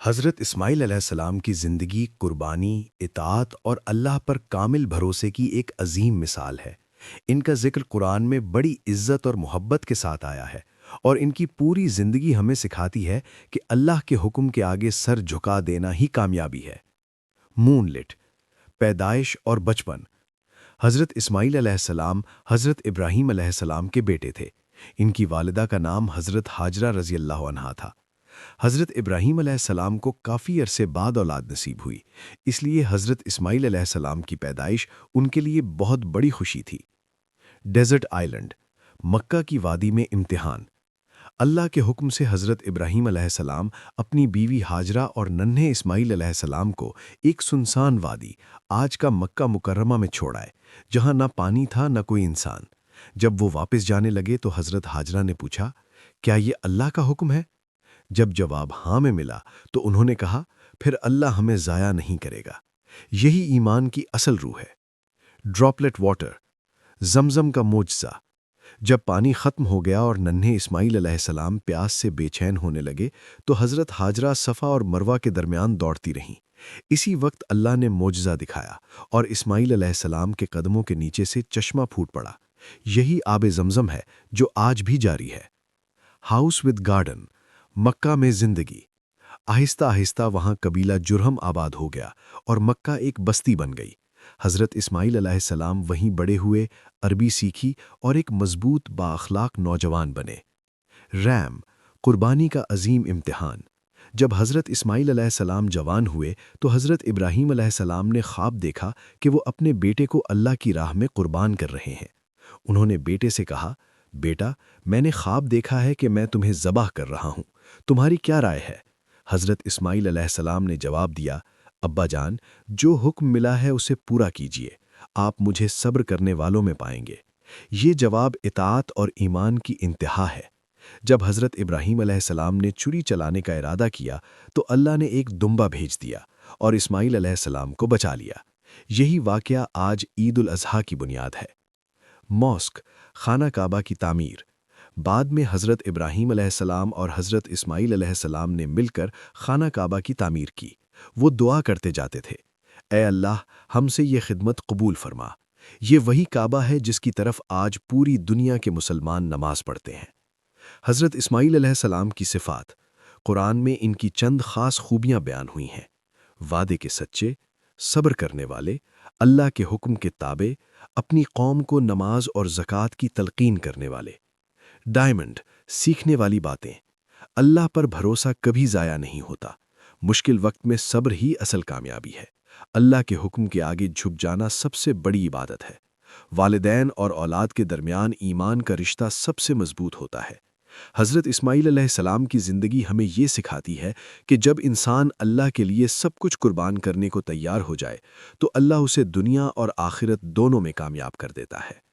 حضرت اسماعیل علیہ السلام کی زندگی قربانی، اطاعت اور اللہ پر کامل بھروسے کی ایک عظیم مثال ہے۔ ان کا ذکر قرآن میں بڑی عزت اور محبت کے ساتھ آیا ہے، اور ان کی پوری زندگی ہمیں سکھاتی ہے کہ اللہ کے حکم کے آگے سر جھکا دینا ہی کامیابی ہے۔ مون لٹ، پیدائش اور بچپن۔ حضرت اسماعیل علیہ السلام حضرت ابراہیم علیہ السلام کے بیٹے تھے۔ ان کی والدہ کا نام حضرت ہاجرہ رضی اللہ عنہا تھا۔ حضرت ابراہیم علیہ السلام کو کافی عرصے بعد اولاد نصیب ہوئی، اس لیے حضرت اسماعیل علیہ السلام کی پیدائش ان کے لیے بہت بڑی خوشی تھی۔ ڈیزرٹ آئلینڈ، مکہ کی وادی میں امتحان۔ اللہ کے حکم سے حضرت ابراہیم علیہ السلام اپنی بیوی ہاجرہ اور ننھے اسماعیل علیہ السلام کو ایک سنسان وادی، آج کا مکہ مکرمہ میں چھوڑ آئے، جہاں نہ پانی تھا نہ کوئی انسان۔ جب وہ واپس جانے لگے تو حضرت ہاجرہ نے پوچھا، کیا یہ اللہ کا حکم ہے؟ جب جواب ہاں میں ملا تو انہوں نے کہا، پھر اللہ ہمیں ضائع نہیں کرے گا۔ یہی ایمان کی اصل روح ہے۔ ڈراپلٹ واٹر، زمزم کا معجزہ۔ جب پانی ختم ہو گیا اور ننھے اسماعیل علیہ السلام پیاس سے بے چین ہونے لگے تو حضرت ہاجرہ صفا اور مروہ کے درمیان دوڑتی رہیں۔ اسی وقت اللہ نے معجزہ دکھایا اور اسماعیل علیہ السلام کے قدموں کے نیچے سے چشمہ پھوٹ پڑا۔ یہی آب زمزم ہے جو آج بھی جاری ہے۔ ہاؤس وتھ گارڈن، مکہ میں زندگی۔ آہستہ آہستہ وہاں قبیلہ جرہم آباد ہو گیا اور مکہ ایک بستی بن گئی۔ حضرت اسماعیل علیہ السلام وہیں بڑے ہوئے، عربی سیکھی اور ایک مضبوط بااخلاق نوجوان بنے۔ ریم، قربانی کا عظیم امتحان۔ جب حضرت اسماعیل علیہ السلام جوان ہوئے تو حضرت ابراہیم علیہ السلام نے خواب دیکھا کہ وہ اپنے بیٹے کو اللہ کی راہ میں قربان کر رہے ہیں۔ انہوں نے بیٹے سے کہا، بیٹا، میں نے خواب دیکھا ہے کہ میں تمہیں ذبح کر رہا ہوں، تمہاری کیا رائے ہے؟ حضرت اسماعیل علیہ السلام نے جواب دیا، ابا جان، جو حکم ملا ہے اسے پورا کیجیے، آپ مجھے صبر کرنے والوں میں پائیں گے۔ یہ جواب اطاعت اور ایمان کی انتہا ہے۔ جب حضرت ابراہیم علیہ السلام نے چھری چلانے کا ارادہ کیا تو اللہ نے ایک دمبا بھیج دیا اور اسماعیل علیہ السلام کو بچا لیا۔ یہی واقعہ آج عید الاضحیٰ کی بنیاد ہے۔ ماسک، خانہ کعبہ کی تعمیر۔ بعد میں حضرت ابراہیم علیہ السلام اور حضرت اسماعیل علیہ السلام نے مل کر خانہ کعبہ کی تعمیر کی۔ وہ دعا کرتے جاتے تھے، اے اللہ، ہم سے یہ خدمت قبول فرما۔ یہ وہی کعبہ ہے جس کی طرف آج پوری دنیا کے مسلمان نماز پڑھتے ہیں۔ حضرت اسماعیل علیہ السلام کی صفات۔ قرآن میں ان کی چند خاص خوبیاں بیان ہوئی ہیں۔ وعدے کے سچے، صبر کرنے والے، اللہ کے حکم کے تابع، اپنی قوم کو نماز اور زکوٰۃ کی تلقین کرنے والے۔ ڈائمنڈ، سیکھنے والی باتیں۔ اللہ پر بھروسہ کبھی ضائع نہیں ہوتا۔ مشکل وقت میں صبر ہی اصل کامیابی ہے۔ اللہ کے حکم کے آگے جھک جانا سب سے بڑی عبادت ہے۔ والدین اور اولاد کے درمیان ایمان کا رشتہ سب سے مضبوط ہوتا ہے۔ حضرت اسماعیل علیہ السلام کی زندگی ہمیں یہ سکھاتی ہے کہ جب انسان اللہ کے لیے سب کچھ قربان کرنے کو تیار ہو جائے تو اللہ اسے دنیا اور آخرت دونوں میں کامیاب کر دیتا ہے۔